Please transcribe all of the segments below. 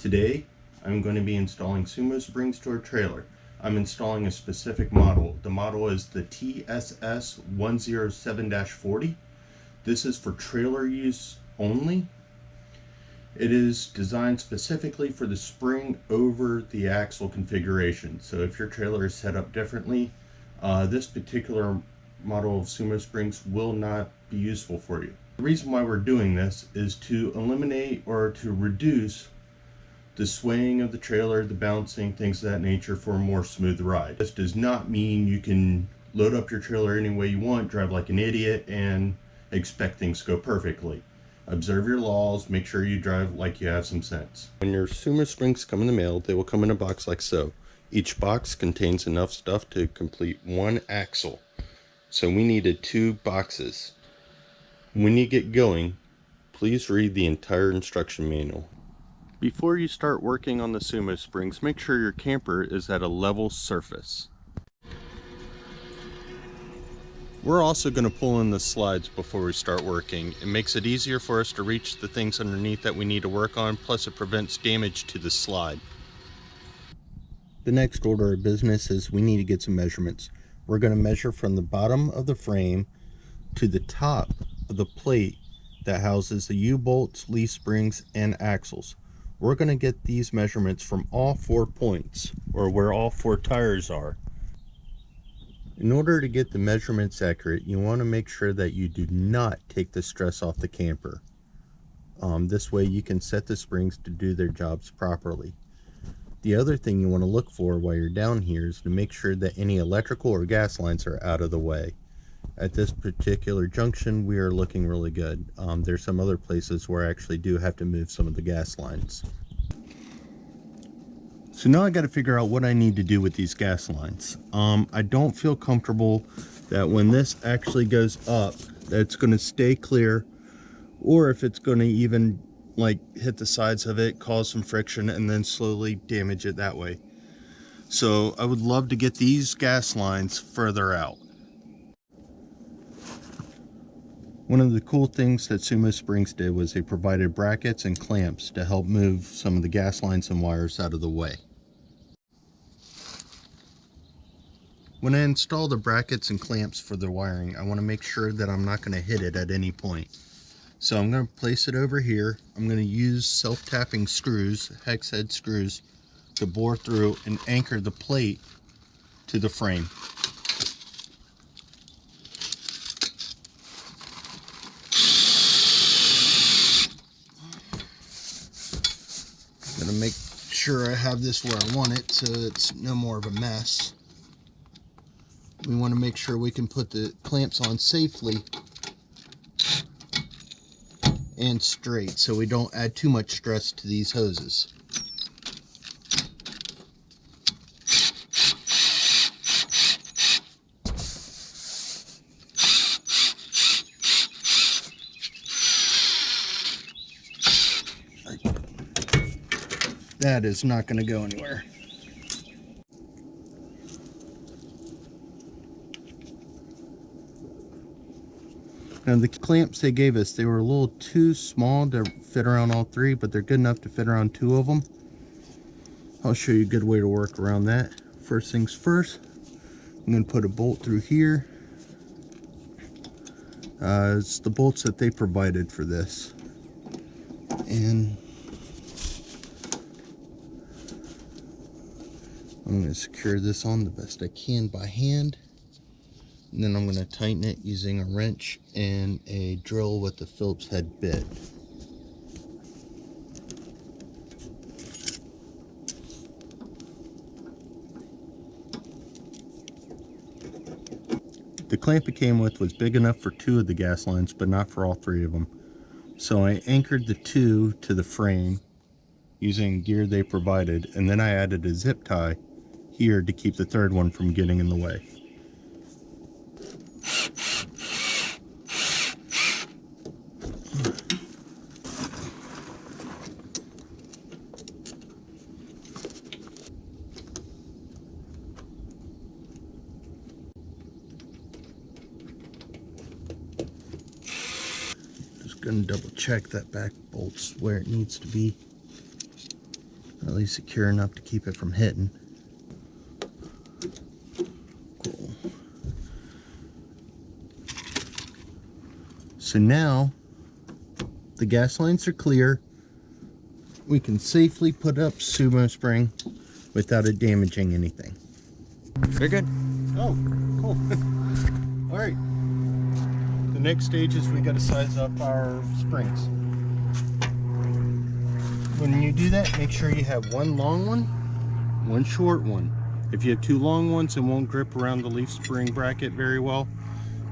Today, I'm going to be installing Sumo Springs to our trailer. I'm installing a specific model. The model is the TSS 107-40. This is for trailer use only. It is designed specifically for the spring over the axle configuration. So if your trailer is set up differently, this particular model of Sumo Springs will not be useful for you. The reason why we're doing this is to eliminate or to reduce the swaying of the trailer, the bouncing, things of that nature for a more smooth ride. This does not mean you can load up your trailer any way you want, drive like an idiot, and expect things to go perfectly. Observe your laws, make sure you drive like you have some sense. When your Sumo Springs come in the mail, they will come in a box like so. Each box contains enough stuff to complete one axle. So we needed 2 boxes. When you get going, please read the entire instruction manual. Before you start working on the Sumo Springs, make sure your camper is at a level surface. We're also going to pull in the slides before we start working. It makes it easier for us to reach the things underneath that we need to work on, plus it prevents damage to the slide. The next order of business is we need to get some measurements. We're going to measure from the bottom of the frame to the top of the plate that houses the U-bolts, leaf springs, and axles. We're going to get these measurements from all 4 points, or where all 4 tires are. In order to get the measurements accurate, you want to make sure that you do not take the stress off the camper. This way you can set the springs to do their jobs properly. The other thing you want to look for while you're down here is to make sure that any electrical or gas lines are out of the way. At this particular junction, we are looking really good. There's some other places where I actually do have to move some of the gas lines. So now I got to figure out what I need to do with these gas lines. I don't feel comfortable that when this actually goes up, that it's going to stay clear, or if it's going to even like hit the sides of it, cause some friction, and then slowly damage it that way. So I would love to get these gas lines further out. One of the cool things that Sumo Springs did was they provided brackets and clamps to help move some of the gas lines and wires out of the way. When I install the brackets and clamps for the wiring, I want to make sure that I'm not going to hit it at any point. So I'm going to place it over here. I'm going to use self-tapping screws, hex head screws, to bore through and anchor the plate to the frame. I'm going to make sure I have this where I want it so it's no more of a mess. We want to make sure we can put the clamps on safely and straight so we don't add too much stress to these hoses. That is not going to go anywhere. Now the clamps they gave us, they were a little too small to fit around all 3, but they're good enough to fit around 2 of them. I'll show you a good way to work around that. First things first, I'm going to put a bolt through here. It's the bolts that they provided for this. And I'm going to secure this on the best I can by hand. And then I'm going to tighten it using a wrench and a drill with the Phillips head bit. The clamp it came with was big enough for 2 of the gas lines, but not for all 3 of them. So I anchored the 2 to the frame using gear they provided, and then I added a zip tie here to keep the 3rd one from getting in the way. Just gonna double check that back bolt's where it needs to be. At least secure enough to keep it from hitting. Cool. So now the gas lines are clear. We can safely put up Sumo Spring without it damaging anything. Very good. Oh, cool. All right. The next stage is we got to size up our springs. When you do that, make sure you have one long one, one short one. If you have two long ones, it won't grip around the leaf spring bracket very well.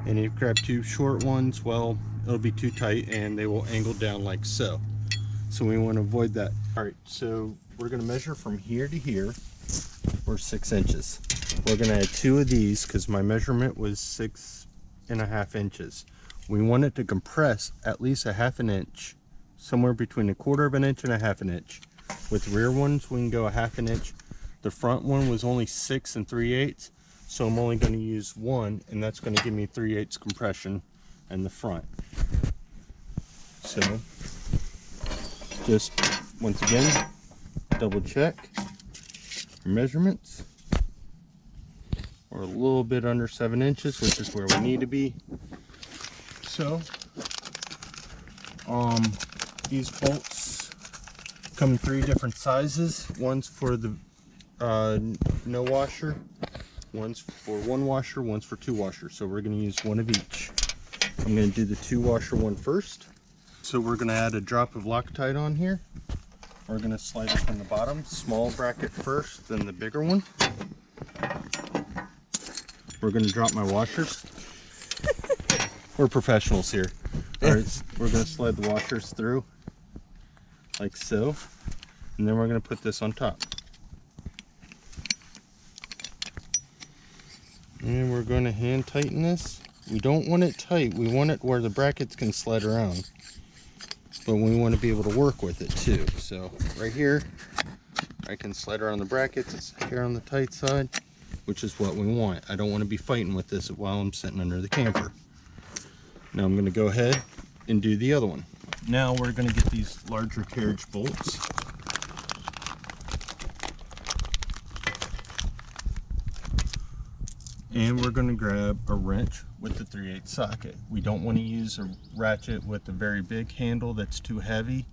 And if you grab two short ones, well, it'll be too tight and they will angle down like so. So we want to avoid that. All right, so we're going to measure from here to here, or 6 inches. We're going to add 2 of these because my measurement was 6.5 inches. We want it to compress at least a 1/2 inch, somewhere between 1/4 inch and 1/2 inch. With rear ones, we can go 1/2 inch. The front one was only 6 3/8, so I'm only going to use 1, and that's going to give me 3/8 compression in the front. So, just once again, double check your measurements. We're a little bit under 7 inches, which is where we need to be. So, these bolts come in 3 different sizes. One's for the no washer, one's for 1 washer, one's for 2 washers. So we're going to use 1 of each. I'm going to do the 2 washer one first. So we're going to add a drop of Loctite on here. We're going to slide it from the bottom, small bracket first, then the bigger one. We're going to drop my washers. We're professionals here. All right, we're going to slide the washers through like so, and then we're going to put this on top. And we're going to hand tighten this. We don't want it tight. We want it where the brackets can slide around, but we want to be able to work with it too. So right here, I can slide around the brackets. It's here on the tight side, which is what we want. I don't want to be fighting with this while I'm sitting under the camper. Now I'm going to go ahead and do the other one. Now we're going to get these larger carriage bolts. And we're going to grab a wrench with the 3/8 socket. We don't want to use a ratchet with a very big handle that's too heavy.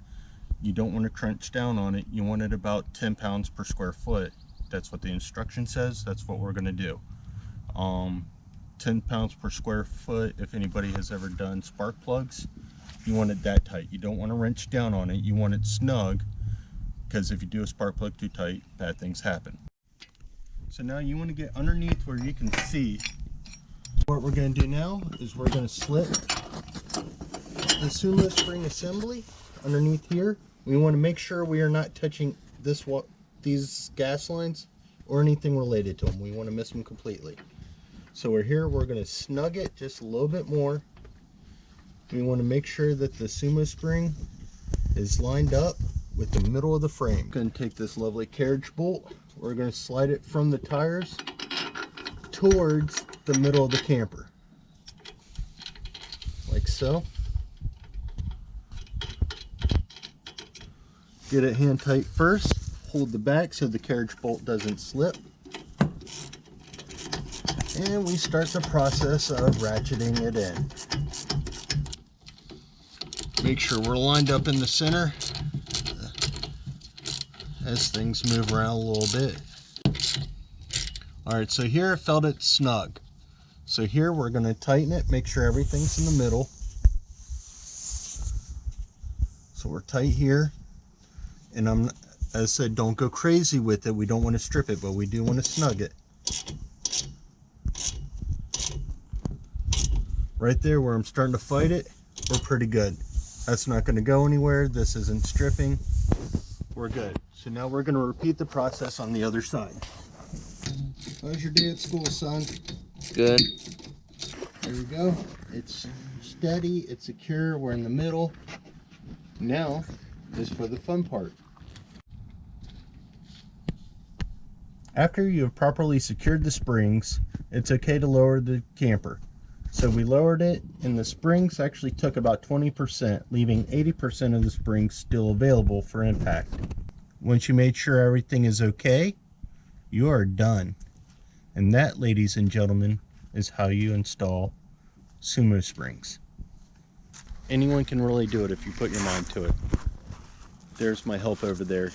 You don't want to crunch down on it. You want it about 10 pounds per square foot. That's what the instruction says. That's what we're going to do. 10 pounds per square foot. If anybody has ever done spark plugs, you want it that tight. You don't want to wrench down on it. You want it snug, because if you do a spark plug too tight, bad things happen. So now you want to get underneath where you can see. What we're going to do now is we're going to slip the Sumo Spring assembly underneath here. We want to make sure we are not touching these gas lines or anything related to them. We want to miss them completely. So we're here, we're going to snug it just a little bit more. We want to make sure that the Sumo Spring is lined up with the middle of the frame. Going to take this lovely carriage bolt. We're going to slide it from the tires towards the middle of the camper, like so. Get it hand tight first. Hold the back so the carriage bolt doesn't slip. And we start the process of ratcheting it in. Make sure we're lined up in the center as things move around a little bit. All right, so here I felt it snug. So here we're going to tighten it, make sure everything's in the middle. So we're tight here. And as I said, don't go crazy with it. We don't want to strip it, but we do want to snug it. Right there where I'm starting to fight it, we're pretty good. That's not going to go anywhere. This isn't stripping. We're good. So now we're going to repeat the process on the other side. How's your day at school, son? Good. There we go. It's steady, it's secure, we're in the middle. Now is for the fun part. After you have properly secured the springs, it's okay to lower the camper. So we lowered it, and the springs actually took about 20%, leaving 80% of the springs still available for impact. Once you made sure everything is okay, you are done. And that, ladies and gentlemen, is how you install Sumo Springs. Anyone can really do it if you put your mind to it. There's my help over there.